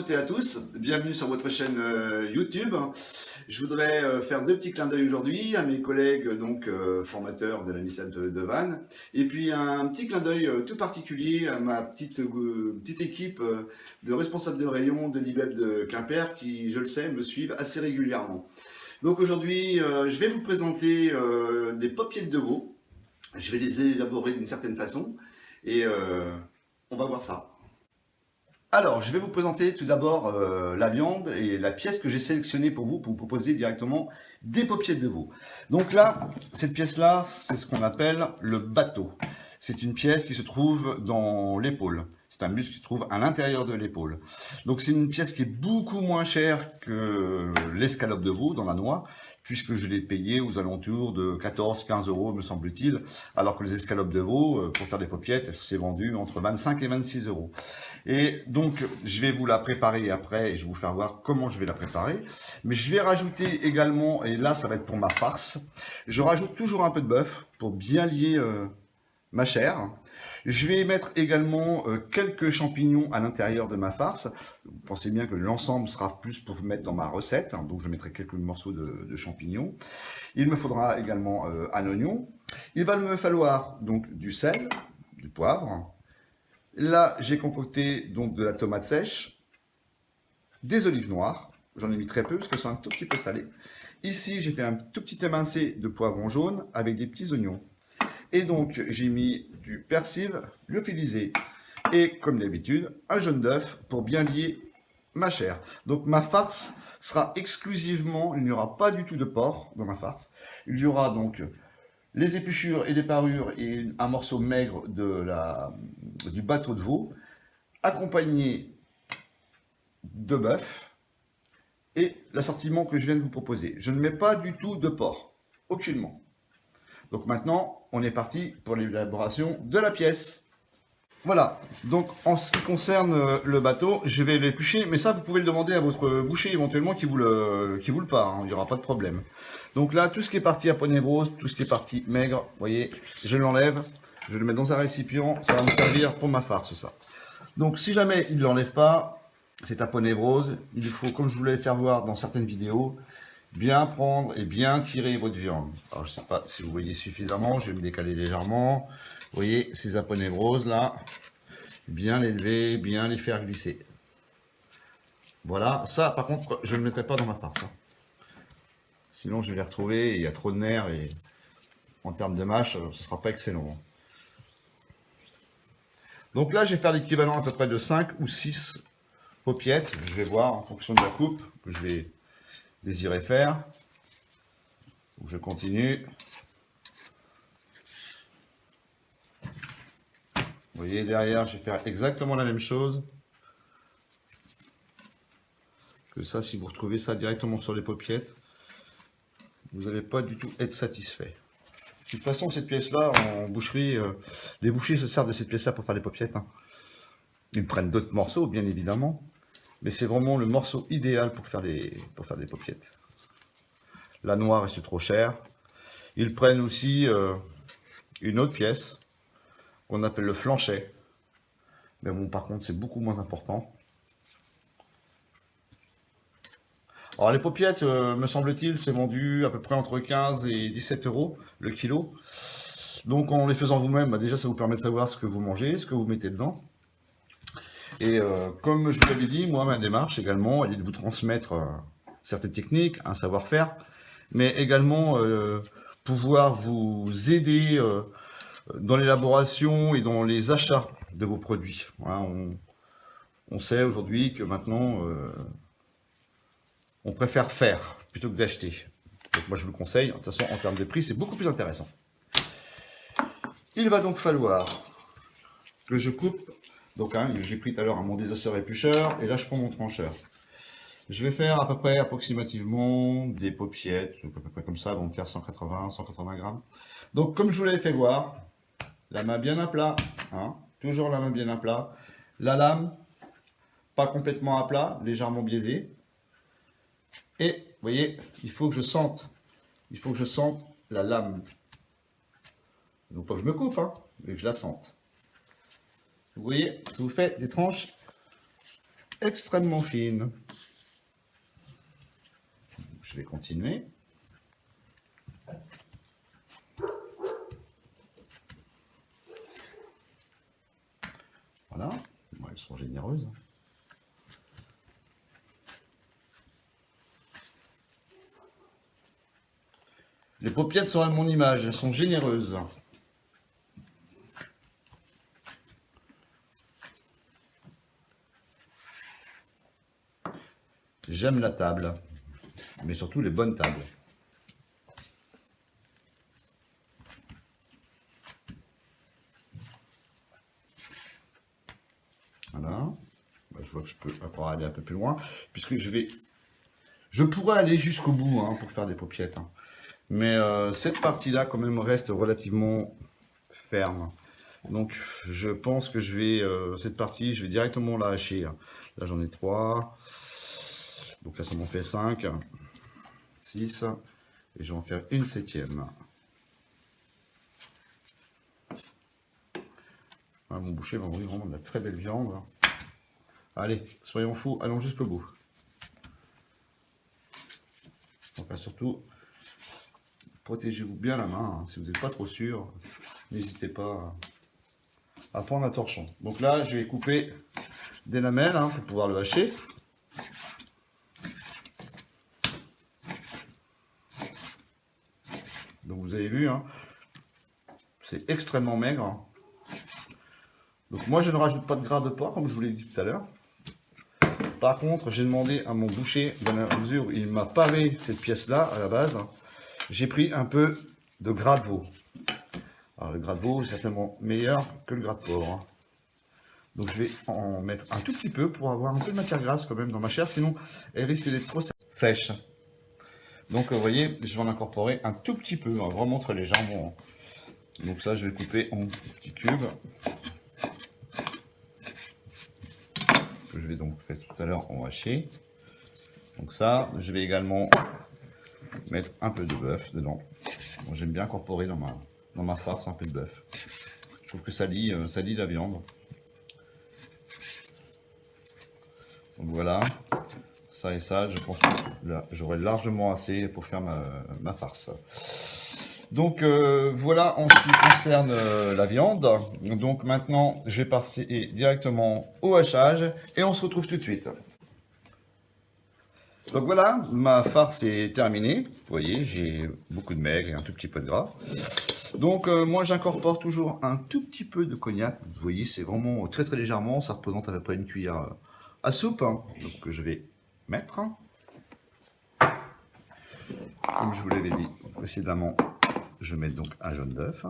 toutes et à tous, bienvenue sur votre chaîne YouTube. Je voudrais faire deux petits clins d'œil aujourd'hui à mes collègues formateurs de la Nissan de Vannes, et puis un petit clin d'œil tout particulier à ma petite équipe de responsables de rayon de l'IBEP de Quimper qui, je le sais, me suivent assez régulièrement. Donc aujourd'hui, je vais vous présenter des paupiètes de veau. Je vais les élaborer d'une certaine façon et on va voir ça. Alors, je vais vous présenter tout d'abord la viande et la pièce que j'ai sélectionnée pour vous proposer directement des paupiètes de veau. Donc là, cette pièce-là, c'est ce qu'on appelle le bateau. C'est une pièce qui se trouve dans l'épaule. C'est un muscle qui se trouve à l'intérieur de l'épaule. Donc c'est une pièce qui est beaucoup moins chère que l'escalope de veau dans la noix, puisque je l'ai payé aux alentours de 14-15 euros, me semble-t-il, alors que les escalopes de veau, pour faire des paupiètes, c'est vendu entre 25 et 26 euros. Et donc, je vais vous la préparer après, et je vais vous faire voir comment je vais la préparer. Mais je vais rajouter également, et là, ça va être pour ma farce, je rajoute toujours un peu de bœuf pour bien lier ma chair. Je vais mettre également quelques champignons à l'intérieur de ma farce. Vous pensez bien que l'ensemble sera plus pour vous mettre dans ma recette, hein, donc je mettrai quelques morceaux de champignons. Il me faudra également un oignon. Il va me falloir donc du sel, du poivre. Là, j'ai concocté donc de la tomate sèche, des olives noires. J'en ai mis très peu parce qu'elles sont un tout petit peu salées. Ici, j'ai fait un tout petit émincé de poivron jaune avec des petits oignons. Et donc, j'ai mis du persil lyophilisé et, comme d'habitude, un jaune d'œuf pour bien lier ma chair. Donc, ma farce sera exclusivement, il n'y aura pas du tout de porc dans ma farce. Il y aura donc les épluchures et les parures et un morceau maigre du bateau de veau, accompagné de bœuf et l'assortiment que je viens de vous proposer. Je ne mets pas du tout de porc, aucunement. Donc maintenant, on est parti pour l'élaboration de la pièce. Voilà, donc en ce qui concerne le bateau, je vais l'éplucher, mais ça vous pouvez le demander à votre boucher éventuellement qui vous le part, hein, il n'y aura pas de problème. Donc là, tout ce qui est parti à ponevrose, tout ce qui est parti maigre, vous voyez, je l'enlève, je le mets dans un récipient, ça va me servir pour ma farce ça. Donc si jamais il ne l'enlève pas, c'est à ponevrose, il faut, comme je vous l'ai fait voir dans certaines vidéos, bien prendre et bien tirer votre viande. Alors je ne sais pas si vous voyez suffisamment, je vais me décaler légèrement. Vous voyez ces aponevroses là, bien les lever, bien les faire glisser. Voilà, ça par contre je ne le mettrai pas dans ma farce. Hein. Sinon je vais les retrouver, il y a trop de nerfs et en termes de mâche, ce ne sera pas excellent. Donc là je vais faire l'équivalent à peu près de 5 ou 6 paupiettes. Je vais voir en fonction de la coupe que je vais désirer faire. Je continue. Vous voyez derrière, je vais faire exactement la même chose. Que ça, si vous retrouvez ça directement sur les paupiettes, vous n'allez pas du tout être satisfait. De toute façon, cette pièce-là, en boucherie, les bouchers se servent de cette pièce-là pour faire des paupiettes. Hein. Ils prennent d'autres morceaux, bien évidemment. Mais c'est vraiment le morceau idéal pour faire des paupiettes. La noix reste trop chère. Ils prennent aussi une autre pièce qu'on appelle le flanchet. Mais bon, par contre, c'est beaucoup moins important. Alors les paupiettes, me semble-t-il, c'est vendu à peu près entre 15 et 17 euros le kilo. Donc en les faisant vous-même, déjà ça vous permet de savoir ce que vous mangez, ce que vous mettez dedans. Et comme je vous l'avais dit, moi ma démarche également, elle est de vous transmettre certaines techniques, un savoir-faire, mais également pouvoir vous aider dans l'élaboration et dans les achats de vos produits. Voilà, on sait aujourd'hui que maintenant, on préfère faire plutôt que d'acheter. Donc moi je vous le conseille, de toute façon en termes de prix, c'est beaucoup plus intéressant. Il va donc falloir que je coupe. Donc hein, j'ai pris tout à l'heure mon désosseur éplucheur, et là je prends mon trancheur. Je vais faire à peu près approximativement des paupiettes, à peu près comme ça, vont me faire 180 grammes. Donc comme je vous l'avais fait voir, la main bien à plat, hein, toujours la main bien à plat. La lame, pas complètement à plat, légèrement biaisée. Et vous voyez, il faut que je sente la lame. Donc pas que je me coupe, hein, mais que je la sente. Vous voyez, ça vous fait des tranches extrêmement fines. Je vais continuer. Voilà, bon, elles sont généreuses. Les paupiettes sont à mon image, elles sont généreuses. J'aime la table, mais surtout les bonnes tables. Voilà. Je vois que je peux encore aller un peu plus loin, puisque je pourrais aller jusqu'au bout hein, pour faire des paupiettes. Hein. Mais cette partie-là, quand même, reste relativement ferme. Donc, je pense que je vais, cette partie, je vais directement la hacher. Là, j'en ai 3. Donc là, ça m'en fait 5, 6. Et je vais en faire une 7e. Ah, mon boucher m'a envoyé vraiment de la très belle viande. Allez, soyons fous, allons jusqu'au bout. Donc là, surtout, protégez-vous bien la main. Hein. Si vous n'êtes pas trop sûr, n'hésitez pas à prendre un torchon. Donc là, je vais couper des lamelles hein, pour pouvoir le hacher. Donc vous avez vu, hein, c'est extrêmement maigre. Hein. Donc moi, je ne rajoute pas de gras de porc, comme je vous l'ai dit tout à l'heure. Par contre, j'ai demandé à mon boucher, dans la mesure où il m'a pavé cette pièce-là, à la base, j'ai pris un peu de gras de veau. Alors, le gras de veau est certainement meilleur que le gras de porc. Hein. Donc, je vais en mettre un tout petit peu pour avoir un peu de matière grasse quand même dans ma chair, sinon elle risque d'être trop sèche. Donc, vous voyez, je vais en incorporer un tout petit peu, hein, vraiment très légèrement. Donc ça, je vais couper en petits cubes. Que je vais donc faire tout à l'heure en haché. Donc ça, je vais également mettre un peu de bœuf dedans. Moi, j'aime bien incorporer dans ma farce un peu de bœuf. Je trouve que ça lie la viande. Donc voilà, ça et ça, je pense que j'aurai largement assez pour faire ma farce. Donc voilà en ce qui concerne la viande. Donc maintenant, je vais passer directement au hachage et on se retrouve tout de suite. Donc voilà, ma farce est terminée. Vous voyez, j'ai beaucoup de maigre et un tout petit peu de gras. Donc moi j'incorpore toujours un tout petit peu de cognac. Vous voyez, c'est vraiment très très légèrement. Ça représente à peu près une cuillère à soupe. Hein, donc que je vais mettre. Comme je vous l'avais dit précédemment, je mets donc un jaune d'œuf.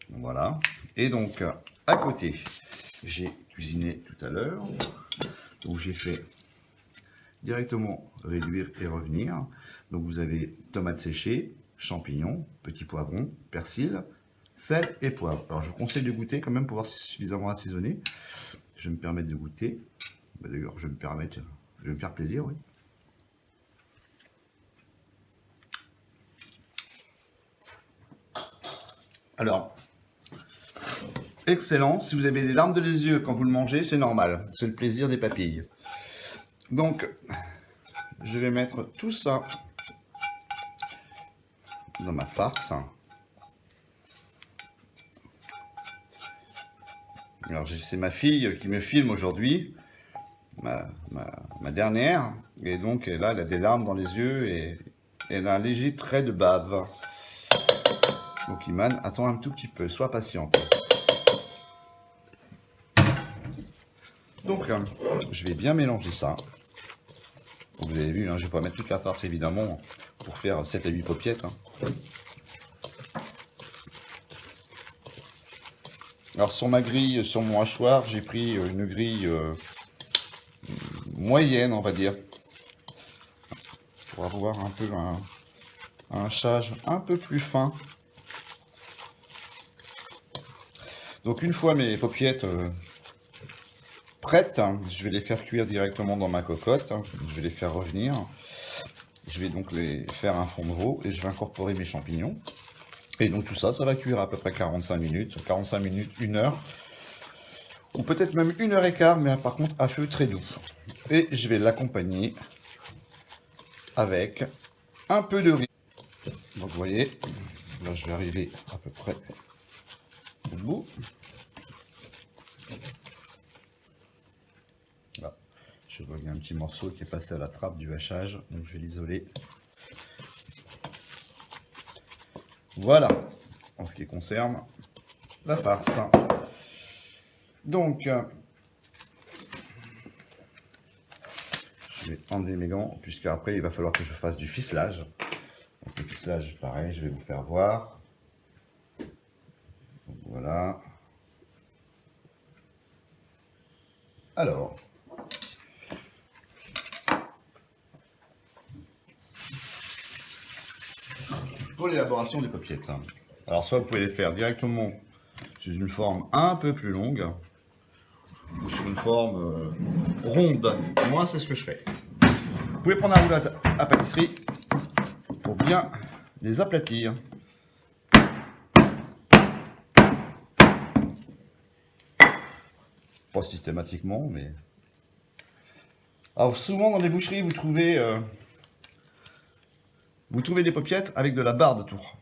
Voilà. Et donc à côté, j'ai cuisiné tout à l'heure. Donc j'ai fait directement réduire et revenir. Donc vous avez tomates séchées, champignons, petits poivrons, persil, sel et poivre. Alors je vous conseille de goûter quand même pour voir si c'est suffisamment assaisonné. Je vais me permettre de goûter. D'ailleurs, je vais me faire plaisir, oui. Alors, excellent. Si vous avez des larmes de les yeux quand vous le mangez, c'est normal. C'est le plaisir des papilles. Donc, je vais mettre tout ça dans ma farce. Alors, c'est ma fille qui me filme aujourd'hui, ma dernière. Et donc, là, elle a des larmes dans les yeux et elle a un léger trait de bave. Donc, Iman, attends un tout petit peu, sois patiente. Donc, je vais bien mélanger ça. Donc, vous avez vu, hein, je ne vais pas mettre toute la farce, évidemment, pour faire 7 à 8 paupiettes. Hein. Alors, sur ma grille, sur mon hachoir, j'ai pris une grille moyenne, on va dire. Pour avoir un peu un hachage un peu plus fin. Donc, une fois mes paupiettes prêtes, je vais les faire cuire directement dans ma cocotte. Je vais les faire revenir. Je vais donc les faire un fond de veau et je vais incorporer mes champignons. Et donc tout ça, ça va cuire à peu près 45 minutes, 45 minutes, 1 heure, ou peut-être même 1 heure et quart, mais par contre à feu très doux. Et je vais l'accompagner avec un peu de riz. Donc vous voyez, là je vais arriver à peu près au bout. Là, je vois qu'il y a un petit morceau qui est passé à la trappe du hachage, donc je vais l'isoler. Voilà, en ce qui concerne la farce. Donc, je vais enlever mes gants, puisque après il va falloir que je fasse du ficelage. Donc le ficelage, pareil, je vais vous faire voir. Donc, voilà. Alors, pour l'élaboration des paupiettes. Alors soit vous pouvez les faire directement sous une forme un peu plus longue, ou sur une forme ronde. Moi, c'est ce que je fais. Vous pouvez prendre un rouleau à pâtisserie pour bien les aplatir. Pas systématiquement, mais... Alors souvent dans les boucheries, vous trouvez des paupiettes avec de la barre de tour.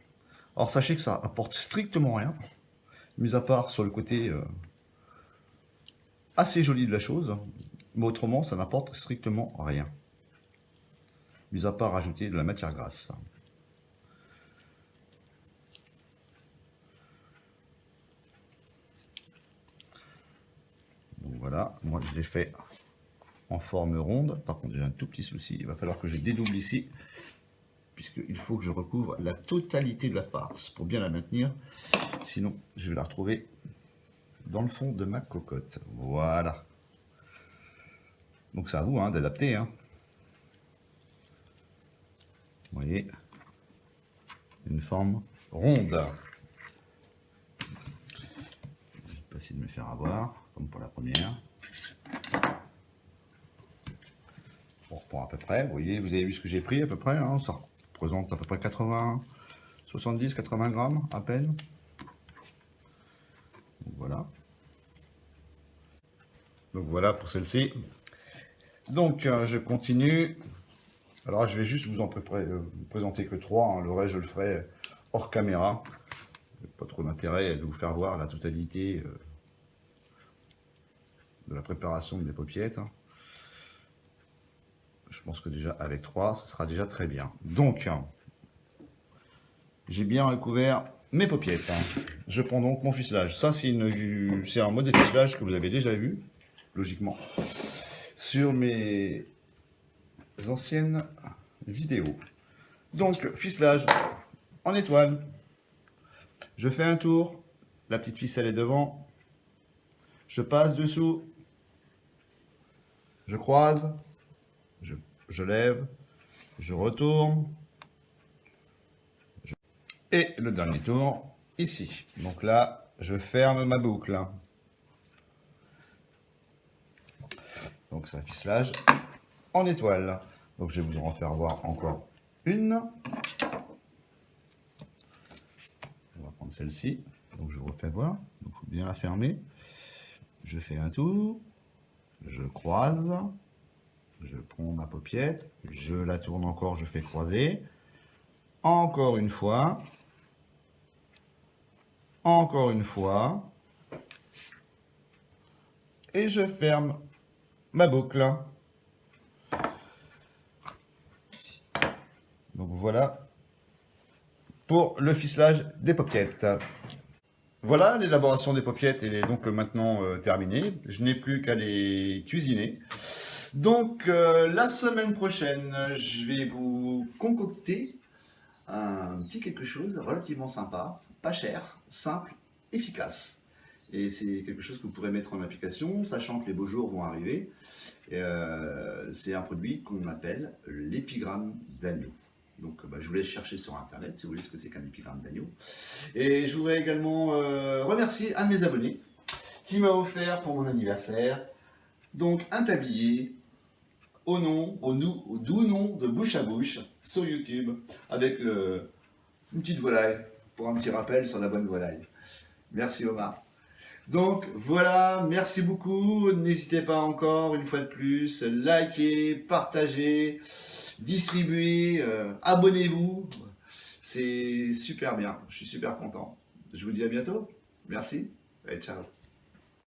Alors sachez que ça apporte strictement rien, mis à part sur le côté assez joli de la chose, mais autrement ça n'apporte strictement rien, mis à part ajouter de la matière grasse. Donc voilà, moi je l'ai fait en forme ronde. Par contre j'ai un tout petit souci, il va falloir que je dédouble ici, puisqu'il faut que je recouvre la totalité de la farce pour bien la maintenir, sinon je vais la retrouver dans le fond de ma cocotte. Voilà. Donc c'est à vous d'adapter. Vous voyez, une forme ronde. Je vais pas essayer de me faire avoir, comme pour la première. On reprend à peu près. Vous voyez, vous avez vu ce que j'ai pris à peu près. Ça représente à peu près 70-80 grammes à peine. Donc voilà. Donc voilà pour celle-ci. Donc je continue. Alors je vais juste vous présenter que 3. Le reste je le ferai hors caméra. Pas trop d'intérêt de vous faire voir la totalité de la préparation de mes paupiettes. Je pense que déjà avec 3, ce sera déjà très bien. Donc, j'ai bien recouvert mes paupiettes. Je prends donc mon ficelage. Ça, c'est un mode de ficelage que vous avez déjà vu, logiquement, sur mes anciennes vidéos. Donc, ficelage en étoile. Je fais un tour. La petite ficelle est devant. Je passe dessous. Je croise. Je lève. Je retourne. Et le dernier tour, ici. Donc là, je ferme ma boucle. Donc c'est un ficelage en étoile. Donc je vais vous en faire voir encore une. On va prendre celle-ci. Donc je vous refais voir. Donc il faut bien la fermer. Je fais un tour. Je croise. Je prends ma paupiette. Je la tourne encore. Je fais croiser. Encore une fois. Encore une fois. Et je ferme ma boucle. Donc voilà pour le ficelage des paupiettes. Voilà, l'élaboration des paupiettes est donc maintenant terminée. Je n'ai plus qu'à les cuisiner. Donc la semaine prochaine, je vais vous concocter un petit quelque chose relativement sympa, pas cher, simple, efficace. Et c'est quelque chose que vous pourrez mettre en application, sachant que les beaux jours vont arriver. C'est un produit qu'on appelle l'épigramme d'agneau. Donc je vous laisse chercher sur internet si vous voulez ce que c'est qu'un épigramme d'agneau. Et je voudrais également remercier un de mes abonnés qui m'a offert pour mon anniversaire donc un tablier au doux nom de Bouche à Bouche sur YouTube avec une petite volaille pour un petit rappel sur la bonne volaille. Merci Omar. Donc voilà, merci beaucoup. N'hésitez pas encore, une fois de plus, likez, partagez, distribuez, abonnez-vous. C'est super bien, je suis super content. Je vous dis à bientôt. Merci et ciao.